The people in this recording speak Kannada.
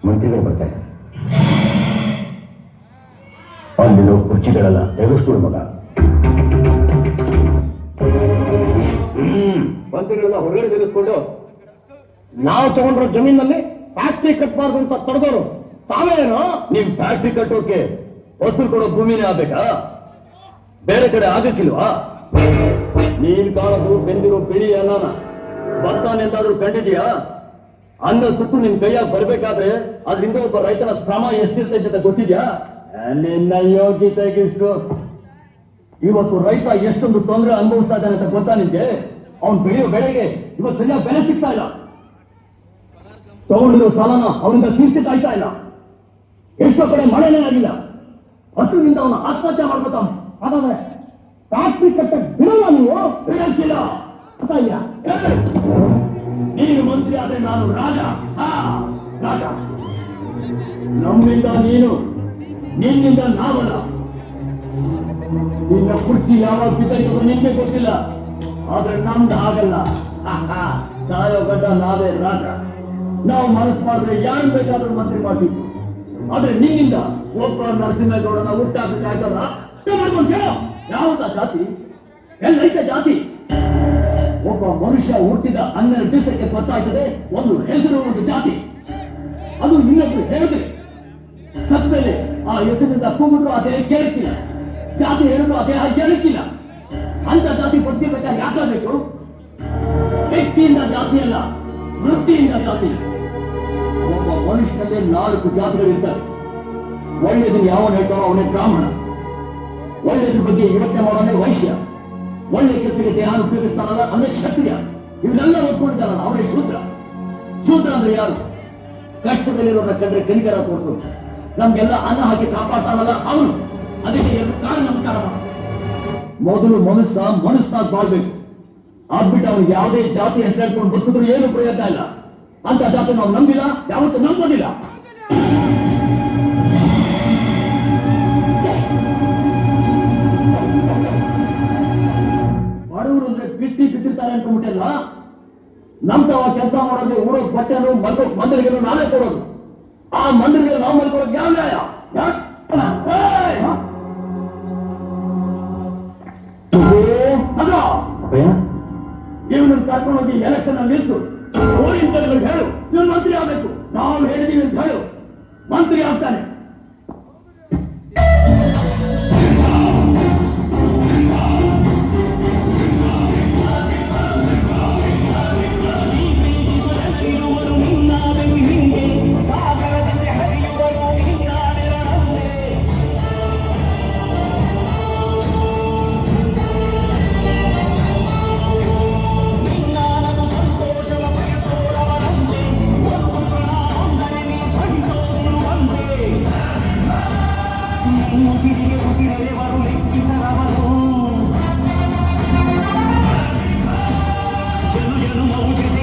ಮಂತ್ರಿಗಳು ಬರ್ತಾರೆ. ಅಲ್ಲಿರೋ ಕುರ್ಚಿಗಳೆಲ್ಲ ತೆಗೆಸ್ಕೊಡು ಮಗ. ಮಂತ್ರಿಗಳೆಲ್ಲ ಹೊರಗಡೆ ತೆಗೆಸ್ಕೊಂಡು ನಾವು ತಗೊಂಡ್ರೋ ಜಮೀನಲ್ಲಿ ಫ್ಯಾಕ್ಟ್ರಿ ಕಟ್ಟಬಾರ್ದು ಅಂತ ತಡೆದವರು ತಾವೇನೋ. ನಿಮ್ ಫ್ಯಾಕ್ಟ್ರಿ ಕಟ್ಟೋಕೆ ಹೊಸರು ಕೊಡೋ ಭೂಮಿನೇ ಆಗ್ಬೇಕಾ? ಬೇರೆ ಕಡೆ ಆಗಕ್ಕಿಲ್ವಾ? ನೀನ್ ಕಾಣೋದು ಬೆಂದಿರೋ ಬಿಳಿ ಅನ್ನನ ಬರ್ತಾನೆ ಎಂತಾದ್ರೂ ಕಂಡಿದ್ಯಾ? ಅನ್ನ ಸುತ್ತು ನಿನ್ ಕೈಯಾಗ ಬರ್ಬೇಕಾದ್ರೆ ಅದ್ರಿಂದ ಒಬ್ಬ ರೈತನ ಶ್ರಮ ಎಷ್ಟಿರ್ತೈತೆ ಅಂತ ಗೊತ್ತಿದ್ಯಾ? ನಿನ್ನ ಯೋಗ್ಯತೆಗಿಷ್ಟು. ಇವತ್ತು ರೈತ ಎಷ್ಟೊಂದು ತೊಂದರೆ ಅನುಭವಿಸ್ತಾ ಇದ್ದಾನೆ ಅಂತ ಗೊತ್ತಾ ನಿನ್ಗೆ? ಅವ್ನು ಬೆಳೆಯೋ ಬೆಳೆಗೆ ಇವತ್ತು ಸರಿಯಾಗಿ ಬೆಲೆ ಸಿಗ್ತಾ ಇಲ್ಲ. ತಗೊಂಡಿರೋ ಸಾಲನ ಅವನಿಂದ ತೀರ್ಸಿಕ್ ಆಯ್ತಾ ಇಲ್ಲ. ಎಷ್ಟೋ ಕಡೆ ಮಳೆನೇ ಆಗಿಲ್ಲ. ಹಸುವಿಂದ ಅವನು ಆತ್ಮಹತ್ಯೆ ಮಾಡ್ಕೊತಾವ. ಹಾಗಾದ್ರೆ ಫ್ಯಾಕ್ಟ್ರಿ ಕಟ್ಟ ಬಿಡಲ್ಲ ನೀವು? ಬಿಡಕ್ಕಿಲ್ಲ. ನೀನು ಮಂತ್ರಿ ಆದ್ರೆ ನಾನು ರಾಜ. ರಾಜ. ನಮ್ಮಿಂದ ನೀನು, ನಿನ್ನಿಂದ ನಾವಲ್ಲ. ನಿನ್ನ ಕುರ್ಚಿ ಯಾವಾಗ ಬಿದ್ದೈತೋ ನಿನ್ಗೆ ಗೊತ್ತಿಲ್ಲ. ಆದ್ರೆ ನಮ್ದು ಆಗಲ್ಲ. ಸಾಯೋ ಗಡ್ಡ ನಾವೇ ರಾಜ. ನಾವು ಮನಸ್ಸು ಮಾಡಿದ್ರೆ ಯಾರು ಬೇಕಾದ್ರೂ ಮಂತ್ರಿ ಮಾಡ್ತೀವಿ. ಆದ್ರೆ ನಿನ್ನಿಂದ ಒಬ್ಬ ನರಸಿಂಹಗೌಡನ ಹುಟ್ಟಾಕಲ್ಲ. ಯಾವ್ದ ಜಾತಿ? ಎಲ್ಲೈತೆ ಜಾತಿ? ಒಬ್ಬ ಮನುಷ್ಯ ಹುಟ್ಟಿದ 12 ದಿವಸಕ್ಕೆ ಗೊತ್ತಾಗ್ತದೆ ಒಂದು ಹೆಸರು, ಒಂದು ಜಾತಿ. ಅದು ಇನ್ನೊಬ್ರು ಹೇಳಿದ್ರೆ ಸತ್ತ ಮೇಲೆ ಆ ಹೆಸರಿನಿಂದ ಕೂಗಿದ್ರು ಅದೇ ಕೇಳ್ತಿಲ್ಲ, ಜಾತಿ ಹೇಳಿದ್ರು ಅದೇ ಕೇಳುತ್ತಿಲ್ಲ. ಅಂತ ಜಾತಿ ಬದುಕಬೇಕಾದ್ರೆ ಯಾಕಾಗಬೇಕು? ವ್ಯಕ್ತಿಯಿಂದ ಜಾತಿ ಅಲ್ಲ, ವೃತ್ತಿಯಿಂದ ಜಾತಿ. ಒಬ್ಬ ಮನುಷ್ಯನಲ್ಲಿ 4 ಜಾತಿಗಳಿರ್ತಾರೆ. ಒಳ್ಳೆಯದನ್ನು ಯಾವನು ಹೇಳ್ತಾರೋ ಅವನೇ ಬ್ರಾಹ್ಮಣ. ಒಳ್ಳೆಯದ್ರ ಬಗ್ಗೆ ಯೋಚನೆ ಮಾಡೋನೇ ವೈಶ್ಯ. ಒಳ್ಳೆ ಕೆಲಸಕ್ಕೆ ದೇಹ ಉಪಯೋಗಿಸ್ತಾನಲ್ಲ ಅವನೇ ಕ್ಷತ್ರಿಯ. ಇವನ್ನೆಲ್ಲ ಓದ್ಕೊಂಡಿದ್ದಾನಲ್ಲ ಅವನೇ ಶೂದ್ರ. ಶೂದ್ರ ಅಂದ್ರೆ ಯಾರು? ಕಷ್ಟದಲ್ಲಿರೋರ ಕಂಡ್ರೆ ಕನಿಕರ ತೋರಿಸೋದು, ನಮ್ಗೆಲ್ಲ ಅನ್ನ ಹಾಕಿ ಕಾಪಾಡ್ತಾನಲ್ಲ ಅವನು. ಅದಕ್ಕೆ ಎರಡು ಕಾಲ ನಮಸ್ಕಾರ ಮಾಡ. ಮೊದಲು ಮನಸ್ಸಾಗಿ ಬಾಳ್ಬೇಕು. ಆಗ್ಬಿಟ್ಟು ಅವ್ನಿಗೆ ಯಾವುದೇ ಜಾತಿ ಅಂತ ಹೇಳ್ಕೊಂಡು ಬದುಕಿದ್ರು ಏನು ಪ್ರಯೋಜನ ಇಲ್ಲ. ಅಂತ ಜಾತಿ ನಾವು ನಂಬಿಲ್ಲ, ಯಾವತ್ತೂ ನಂಬೋದಿಲ್ಲ. ಬಡವರು ಅಂದ್ರೆ ಬಿಟ್ಟಿರ್ತಾರೆ ಅನ್ಕೊಂಡ್ಬಿಟ್ಟಲ್ಲ. ನಮ್ತವ ಕೆಲಸ ಮಾಡೋದು ಊರೋ ಬಟ್ಟೆನು ಮಂದಿರಿಗೆಲ್ಲ ನಾನೇ ಕೊಡೋದು. ಆ ಮಂದಿರಿಗೆ ನಾವು ಮಲ್ಕೊಳೋದು ಯಾವ ನ್ಯಾಯ? ಇವನು ಕರ್ಕೊಂಡೋಗಿ ಎಲೆಕ್ಷನ್ ಅಲ್ಲಿ ನಿಲ್ತು ಓಡಿಂತಗಳು ಹೇಳು, ಇವನು ಮಂತ್ರಿ ಆಗ್ಬೇಕು. ನಾವು ಹೇಳಿದೀವಿ ಅಂತ ಹೇಳು, ಮಂತ್ರಿ ಆಗ್ತಾನೆ. చెలు ఎను మౌజని